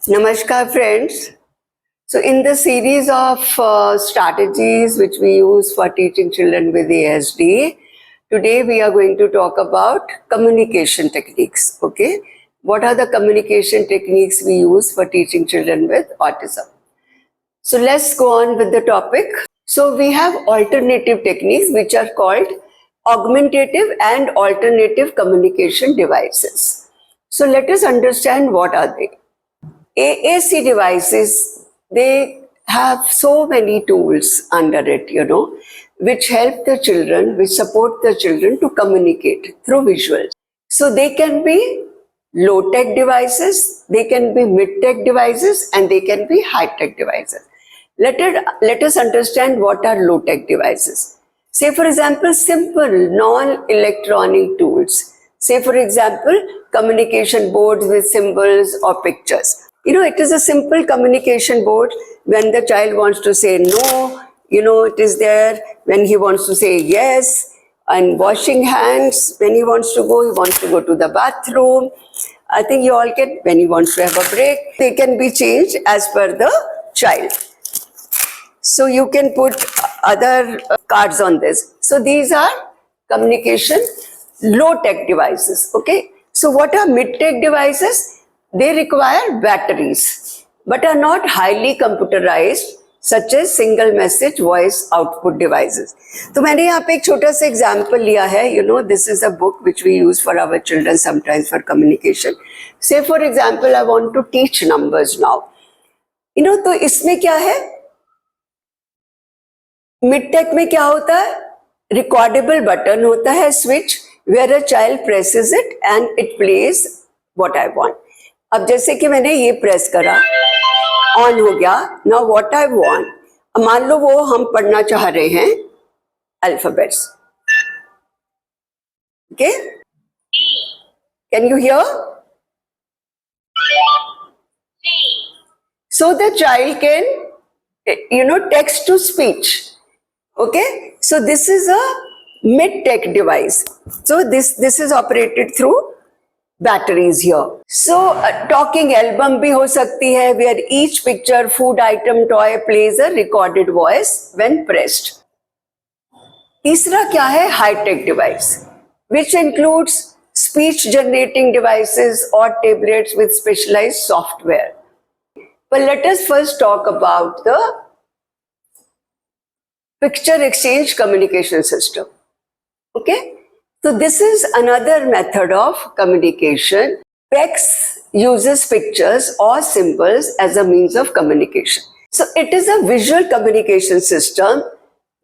Namaskar friends. So in the series of strategies which we use for teaching children with ASD, today we are going to talk about communication techniques. Okay, what are the communication techniques we use for teaching children with autism? So let's go on with the topic. So we have alternative techniques which are called augmentative and alternative communication devices. So let us understand what are they. AAC devices, they have so many tools under it, which help the children, which support the children to communicate through visuals. So they can be low-tech devices, they can be mid-tech devices, and they can be high-tech devices. Let us understand what are low-tech devices. Say, for example, simple non-electronic tools. Say, for example, communication boards with symbols or pictures. It is a simple communication board. When the child wants to say no, it is there. When he wants to say yes, and washing hands, when he wants to go to the bathroom. I think you all get, when he wants to have a break, they can be changed as per the child. So you can put other cards on this. So these are communication low-tech devices, okay? So what are mid-tech devices? They require batteries, but are not highly computerized, such as single message voice output devices. तो मैंने यहाँ पे एक छोटा सा example लिया है, this is a book which we use for our children sometimes for communication. Say for example, I want to teach numbers now. तो इसमें क्या है? Mid-tech में क्या होता है? Recordable button होता है, switch, where a child presses it and it plays what I want. अब जैसे कि मैंने ये प्रेस करा, ऑन हो गया. नाउ व्हाट आई वांट, मान लो वो हम पढ़ना चाह रहे हैं alphabets. Okay, can you here? So the child can text to speech. Okay, so this is a mid-tech device. So this is operated through batteries here. So talking album भी हो सकती है, where each picture, food item, toy plays a recorded voice when pressed. तीसरा क्या है? High-tech device, which includes speech generating devices or tablets with specialized software. But let us first talk about the picture exchange communication system. Okay? So this is another method of communication. PEX uses pictures or symbols as a means of communication. So it is a visual communication system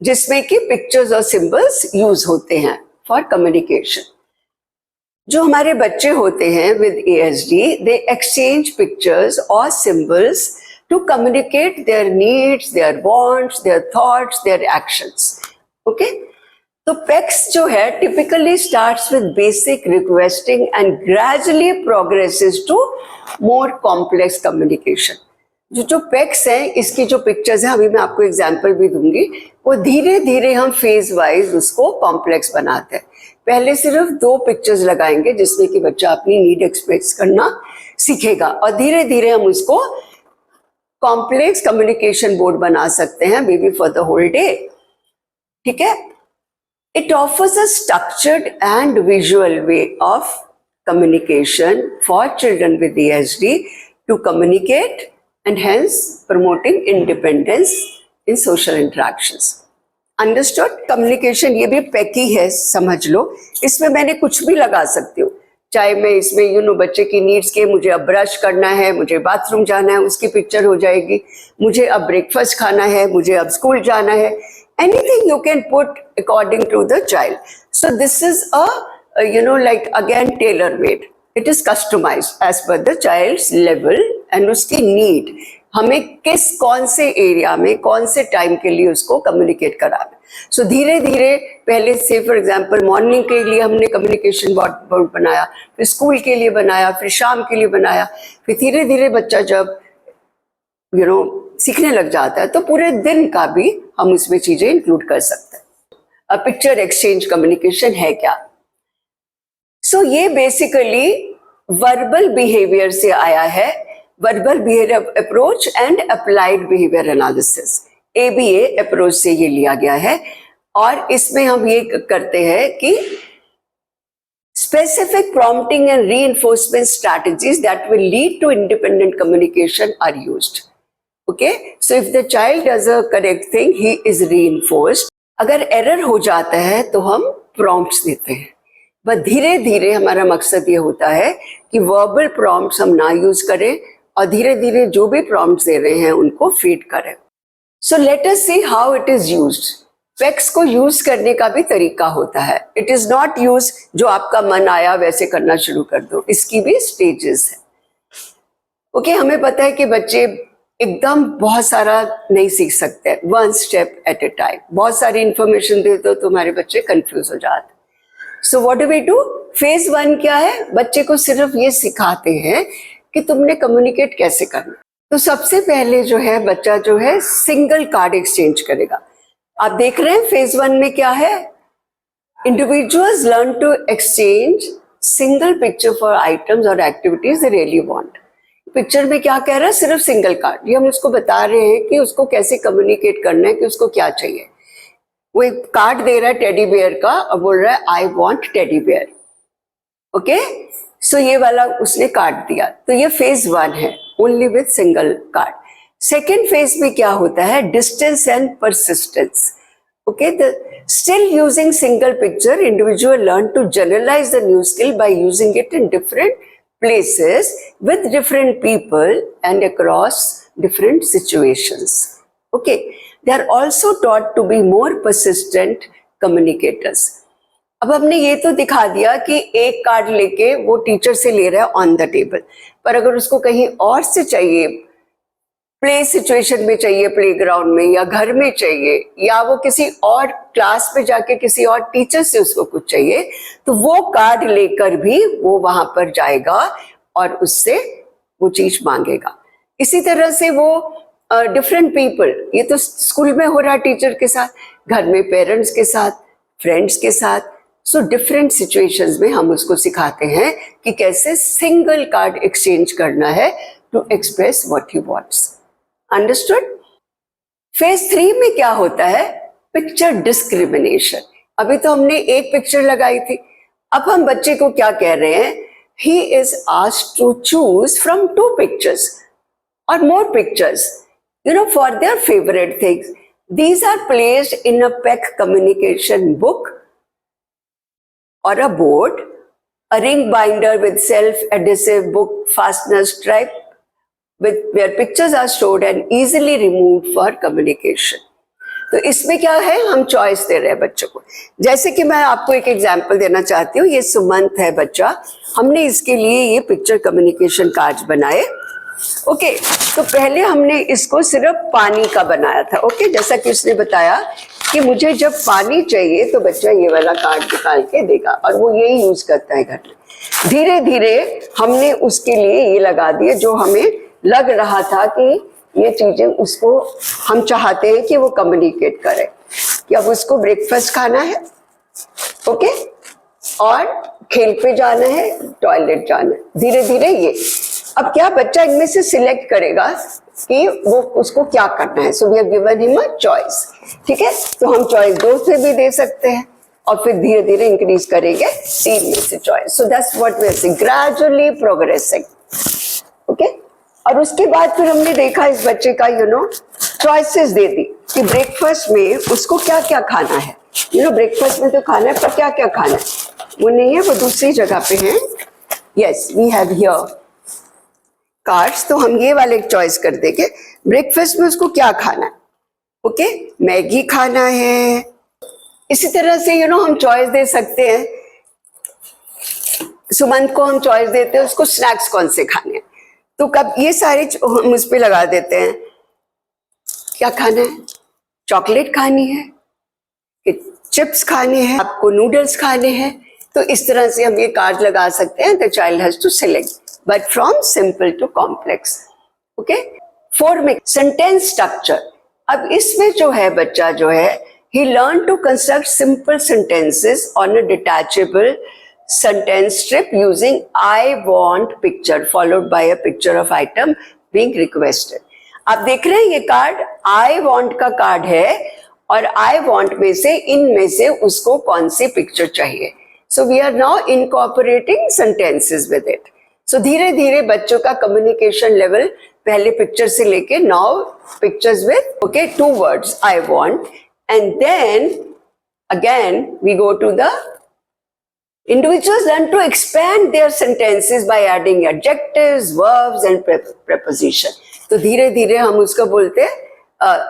जिसमें कि pictures और symbols use होते हैं for communication. जो हमारे बच्चे होते हैं with ASD, they exchange pictures or symbols to communicate their needs, their wants, their thoughts, their actions. Okay? तो PEX जो है typically starts with basic requesting and gradually progresses to more complex communication. जो PEX है, इसकी जो pictures है, अभी मैं आपको एग्जांपल भी दूंगी, वो धीरे धीरे हम फेज वाइज उसको कॉम्प्लेक्स बनाते हैं. पहले सिर्फ 2 पिक्चर्स लगाएंगे जिसमें कि बच्चा अपनी नीड एक्सप्रेस करना सीखेगा, और धीरे धीरे हम उसको कॉम्प्लेक्स कम्युनिकेशन बोर्ड बना सकते हैं, maybe for the whole day. ठीक है? It offers a structured and visual way of communication for children with ASD to communicate and hence promoting independence in social interactions. Understood? Communication ये भी पैकी है, समझ लो. इसमें मैंने कुछ भी लगा सकती हूँ, चाहे मैं इसमें बच्चे की नीड्स के, मुझे अब ब्रश करना है, मुझे बाथरूम जाना है, उसकी पिक्चर हो जाएगी. मुझे अब ब्रेकफास्ट खाना है, मुझे अब स्कूल जाना है. Anything you can put according to the child. So this is like again tailor-made. It is customized as per the child's level and उसकी need. हमें कौन से एरिया में कौन से टाइम के लिए उसको कम्युनिकेट कराना. सो धीरे धीरे पहले से फॉर एग्जांपल मॉर्निंग के लिए हमने कम्युनिकेशन बोर्ड बनाया, फिर स्कूल के लिए बनाया, फिर शाम के लिए बनाया, फिर धीरे धीरे बच्चा जब सीखने लग जाता है तो पूरे दिन का भी हम उसमें चीजें इंक्लूड कर सकते हैं. पिक्चर एक्सचेंज कम्युनिकेशन है क्या? सो ये बेसिकली वर्बल बिहेवियर से आया है, verbal behaviour approach and applied behaviour analysis, ABA approach से ये लिया गया है। और इसमें हम ये करते हैं कि specific prompting and reinforcement strategies that will lead to independent communication are used. Okay, so if the child does a correct thing, he is reinforced. अगर एरर हो जाता है तो हम प्रॉम्प्ट्स देते हैं, बट धीरे धीरे हमारा मकसद ये होता है कि वर्बल प्रॉम्प्ट्स हम ना यूज करें और धीरे धीरे जो भी प्रॉम्प्ट्स दे रहे हैं उनको फीड करें. So let us see how it is used. PECS को यूज करने का भी तरीका होता है. इट इज नॉट यूज जो आपका मन आया वैसे करना शुरू कर दो, इसकी भी स्टेजेस है. ओके, हमें पता है कि बच्चे एकदम बहुत सारा नहीं सीख सकते, one step at A time. बहुत सारी इंफॉर्मेशन दे दो तो हमारे बच्चे कंफ्यूज हो जाते. So what do we do? Phase 1 क्या है? बच्चे को सिर्फ ये सिखाते हैं कि तुमने कम्युनिकेट कैसे करना. तो सबसे पहले जो है बच्चा जो है सिंगल कार्ड एक्सचेंज करेगा. आप देख रहे हैं फेज 1 में क्या है? Individuals learn to exchange single picture for items और activities they really want. Picture में क्या कह रहा है? सिर्फ सिंगल कार्ड. ये हम उसको बता रहे हैं कि उसको कैसे कम्युनिकेट करना है, कि उसको क्या चाहिए. वो एक कार्ड दे रहा है टेडी बियर का और बोल रहा है I want teddy bear. Okay, so ये वाला उसने कार्ड दिया. तो ये फेज 1 है, only with single card. Second phase में क्या होता है? Distance and persistence. Okay, still using single picture, individual learn to generalize the new skill by using it in different places with different people and across different situations. Okay, they are also taught to be more persistent communicators. अब हमने ये तो दिखा दिया कि एक card लेके वो टीचर से ले रहा है ऑन द टेबल, पर अगर उसको कहीं और से चाहिए, प्ले सिचुएशन में चाहिए, प्लेग्राउंड में या घर में चाहिए, या वो किसी और क्लास में जाके किसी और टीचर से उसको कुछ चाहिए, तो वो कार्ड लेकर भी वो वहां पर जाएगा और उससे वो चीज मांगेगा. इसी तरह से वो डिफरेंट पीपल, ये तो स्कूल में हो रहा टीचर के साथ, घर में पेरेंट्स के साथ, फ्रेंड्स के साथ. सो डिफरेंट सिचुएशंस में हम उसको सिखाते हैं कि कैसे सिंगल कार्ड एक्सचेंज करना है to express what he wants. Understood? Phase 3 में क्या होता है? Picture discrimination. अभी तो हमने एक पिक्चर लगाई थी, अब हम बच्चे को क्या कह रहे हैं? He is asked to choose from 2 pictures or more pictures, for their favorite things. These are placed in a PEC communication book or a board, a ring binder with self-adhesive book fastener stripe where pictures are stored and easily removed for communication. तो इसमें क्या है? हम choice दे रहे हैं बच्चों को. जैसे कि मैं आपको एक एग्जांपल देना चाहती हूँ. ये सुमंत है बच्चा, हमने इसके लिए ये पिक्चर कम्युनिकेशन कार्ड्स बनाए. ओके, तो पहले हमने इसको सिर्फ पानी का बनाया था. ओके, जैसा कि उसने बताया कि मुझे जब पानी चाहिए तो बच्चा ये वाला कार्ड निकाल के देगा और वो यही यूज करता है घर में. धीरे धीरे हमने उसके लिए ये लगा दिए जो हमें लग रहा था कि ये चीजें उसको हम चाहते हैं कि वो कम्युनिकेट करे, कि अब उसको ब्रेकफास्ट खाना है, ओके, और खेल पे जाना है, टॉयलेट जाना है. धीरे धीरे ये, अब क्या बच्चा इनमें से सिलेक्ट करेगा कि वो उसको क्या करना है. So we have given him a choice. ठीक है, तो हम चॉइस 2 से भी दे सकते हैं और फिर धीरे धीरे इंक्रीज करेंगे 3 में से choice. So that's what we are saying, gradually progressing. Okay, और उसके बाद फिर हमने देखा इस बच्चे का चॉइसेस दे दी कि ब्रेकफास्ट में उसको क्या क्या खाना है. ब्रेकफास्ट में तो खाना है, पर क्या क्या खाना है वो नहीं है, वो दूसरी जगह पे है. Yes, we have here cards. तो हम ये वाले चॉइस कर देंगे. ब्रेकफास्ट में उसको क्या खाना है? ओके, मैगी खाना है. इसी तरह से हम चॉइस दे सकते हैं. सुमंत को हम चॉइस देते हैं उसको स्नैक्स कौन से खाने हैं. तो कब ये सारे हम उस पे लगा देते हैं. क्या खाना है? चॉकलेट खानी है कि चिप्स खाने हैं, आपको नूडल्स खाने हैं. तो इस तरह से हम ये कार्ड लगा सकते हैं. The child has to select, but from simple to complex. Okay, 4 में sentence structure. अब इसमें जो है बच्चा जो है he learned to construct simple sentences on a detachable sentence strip using I want picture followed by a picture of item being requested. आप देख रहे हैं ये कार्ड I want का कार्ड है और I want में से इनमें से उसको कौन सी पिक्चर चाहिए. So we are now incorporating sentences with it. So धीरे धीरे बच्चों का communication level पहले पिक्चर से लेके now pictures with okay 2 words I want, and then again we go to the individuals learn to expand their sentences by adding adjectives, verbs and preposition. तो धीरे धीरे हम उसको बोलते हैं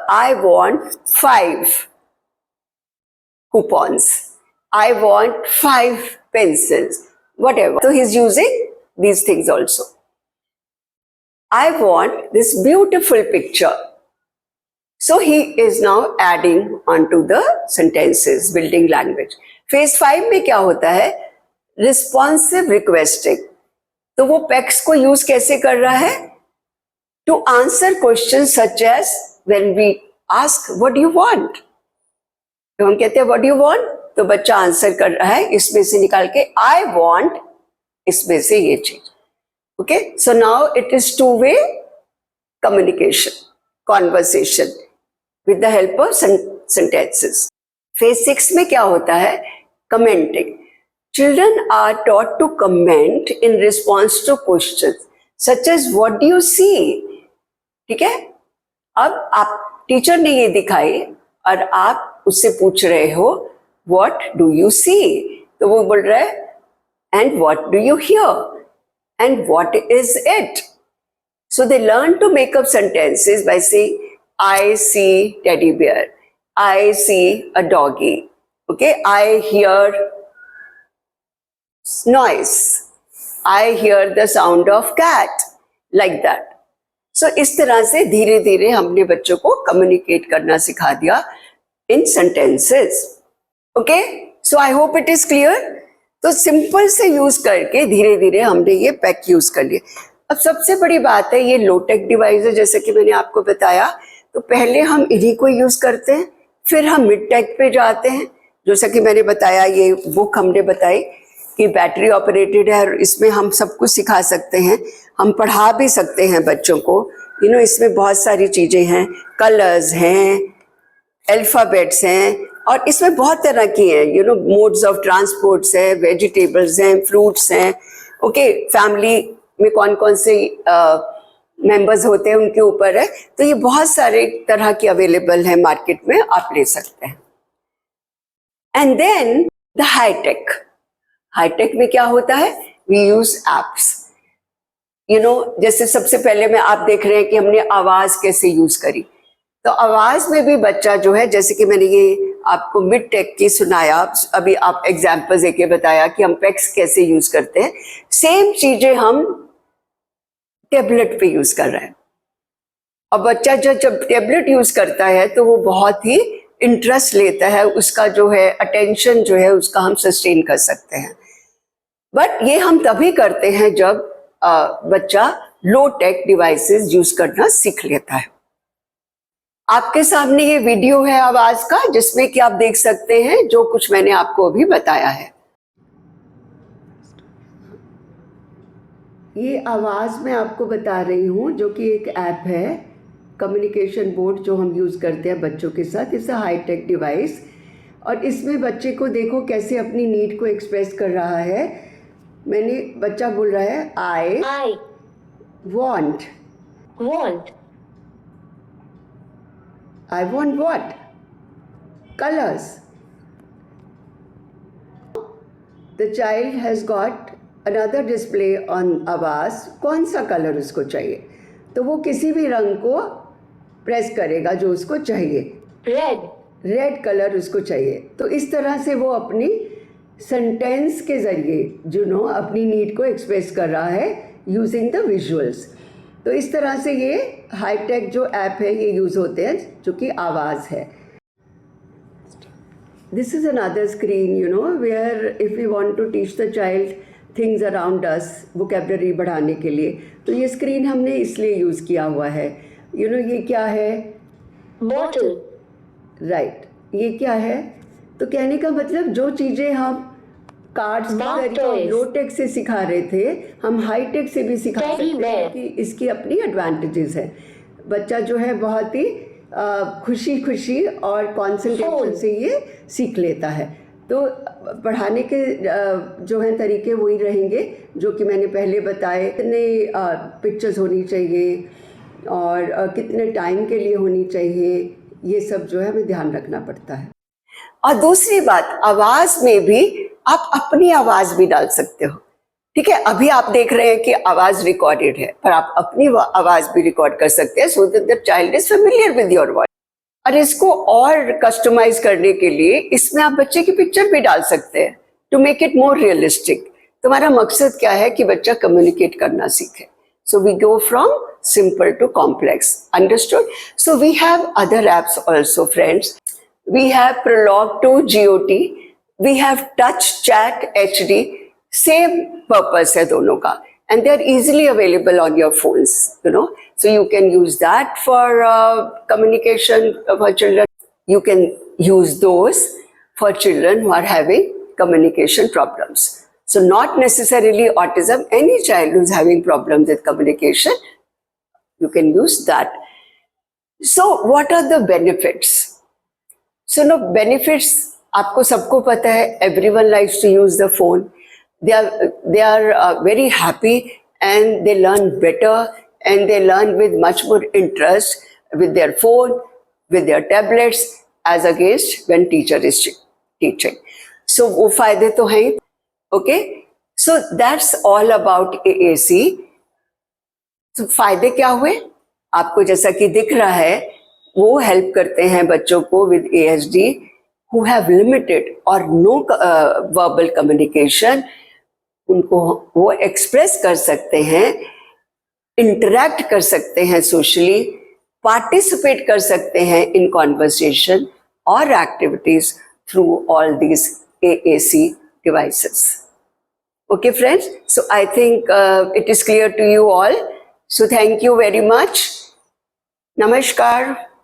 I want 5 coupons, I want 5 pencils, whatever. So he's using these things also. I want this beautiful picture. So he is now adding onto the sentences, building language. Phase 5 में क्या होता है? Responsive requesting. तो वो PECS को use कैसे कर रहा है? To answer questions such as when we ask what do you want? तो हम कहते हैं what do you want? तो बच्चा आंसर कर रहा है इसमें से निकाल के I want इसमें से ये चीज. Okay, so now it is two-way communication, conversation with the help of sentences. Phase 6 में क्या होता है? Commenting. Children are taught to comment in response to questions such as what do you see? ठीक है? अब आप टीचर ने ये दिखाई और आप उससे पूछ रहे हो what do you see? तो वो बोल रहा है and what do you hear? And what is it? So they learn to make up sentences by saying, I see teddy bear. I see a doggy. Okay, I hear noise. I hear the sound of cat. Like that. So इस तरह से धीरे धीरे हमने बच्चों को communicate करना सिखा दिया in sentences. Okay, so I hope it is clear. तो सिंपल से यूज करके धीरे धीरे हमने ये पैक यूज कर लिए. अब सबसे बड़ी बात है ये लो टेक डिवाइस है जैसे कि मैंने आपको बताया. तो पहले हम इन्हीं को यूज करते हैं, फिर हम मिड टेक पे जाते हैं. जैसा कि मैंने बताया ये बुक हमने बताई कि बैटरी ऑपरेटेड है और इसमें हम सब कुछ सिखा सकते हैं, हम पढ़ा भी सकते हैं बच्चों को. इसमें बहुत सारी चीजें हैं, कलर्स हैं, अल्फाबेट्स हैं और इसमें बहुत तरह की हैं. मोड्स ऑफ ट्रांसपोर्ट्स है, वेजिटेबल्स हैं, फ्रूट्स हैं. ओके, फैमिली में कौन कौन से मेंबर्स होते हैं उनके ऊपर है. तो ये बहुत सारे तरह की अवेलेबल है मार्केट में, आप ले सकते हैं. And then the high tech. High tech में क्या होता है? We use apps. जैसे सबसे पहले में आप देख रहे हैं कि हमने आवाज कैसे यूज करी. तो आवाज में भी बच्चा जो है, जैसे कि मैंने ये आपको मिड टेक की सुनाया, अभी आप एग्जाम्पल देके बताया कि हम पैक्स कैसे यूज करते हैं, सेम चीजें हम टेबलेट पे यूज कर रहे हैं. और बच्चा जब टेबलेट यूज करता है तो वो बहुत ही इंटरेस्ट लेता है, उसका जो है अटेंशन जो है उसका हम सस्टेन कर सकते हैं. बट ये हम तभी करते हैं जब बच्चा लो टेक डिवाइसेस यूज करना सीख लेता है. आपके सामने ये वीडियो है आवाज का, जिसमें कि आप देख सकते हैं जो कुछ मैंने आपको अभी बताया है. ये आवाज मैं आपको बता रही हूँ जो कि एक ऐप है, कम्युनिकेशन बोर्ड जो हम यूज करते हैं बच्चों के साथ. It's a high tech device और इसमें बच्चे को देखो कैसे अपनी नीड को एक्सप्रेस कर रहा है. बच्चा बोल रहा है I want. I want what? Colors. The child has got another display on आवाज. कौन सा कलर उसको चाहिए? तो वो किसी भी रंग को प्रेस करेगा जो उसको चाहिए. रेड कलर उसको चाहिए. तो इस तरह से वो अपनी सेंटेंस के जरिए अपनी नीड को एक्सप्रेस कर रहा है यूजिंग द विजुअल्स. तो इस तरह से ये हाईटेक जो ऐप है ये यूज होते हैं जो कि आवाज है. This is another screen where if you want to teach the child things around us, vocabulary बढ़ाने के लिए. तो ये स्क्रीन हमने इसलिए यूज किया हुआ है. ये क्या है? बॉटल. राइट. ये क्या है? तो कहने का मतलब जो चीजें हम कार्ड्स के Mark जरिए toys. लो टेक से सिखा रहे थे, हम हाई टेक से भी सिखा Teddy सकते हैं bear. कि इसकी अपनी एडवांटेजेस है। बच्चा जो है बहुत ही खुशी खुशी और कंसंट्रेशन Phone. से ये सीख लेता है। तो पढ़ाने के जो हैं तरीके वही रहेंगे जो कि मैंने पहले बताए। कितने पिक्चर्स होनी चाहिए और कितने टाइम के लिए होनी चाहिए, ये सब जो है हमें ध्यान रखना पड़ता है। और दूसरी बात, आवाज में भी आप अपनी आवाज भी डाल सकते हो। ठीक है, अभी आप देख रहे हैं कि आवाज रिकॉर्डेड है, पर आप अपनी आवाज भी रिकॉर्ड कर सकते हैं so that the child is familiar with your voice. और इसको और कस्टमाइज करने के लिए इसमें आप बच्चे की पिक्चर भी डाल सकते हैं to make it more realistic. तुम्हारा मकसद क्या है कि बच्चा कम्युनिकेट करना सीखे। So we go from simple to complex. Understood? So we have other apps also, friends. We have Prolog to GOT. We have Touch Chat HD. Same purpose है दोनों का. And they're easily available on your phones, you know. So you can use that for communication for children. You can use those for children who are having communication problems. So not necessarily autism, any child who's having problems with communication, you can use that. So what are the benefits? So no benefits, आपको सबको पता है, everyone likes to use the phone. They are very happy and they learn better and they learn with much more interest with their phone, with their tablets as against when teacher is teaching. So वो फायदे तो हैं। Okay, so that's all about AAC. तो फायदे क्या हुए आपको, जैसा कि दिख रहा है, वो हेल्प करते हैं बच्चों को with ASD who have limited or no verbal communication. उनको वो एक्सप्रेस कर सकते हैं, इंटरैक्ट कर सकते हैं सोशली, पार्टिसिपेट कर सकते हैं इन कॉन्वर्सेशन और activities through all these AAC devices. Okay, friends. So I think it is clear to you all. So thank you very much. Namaskar.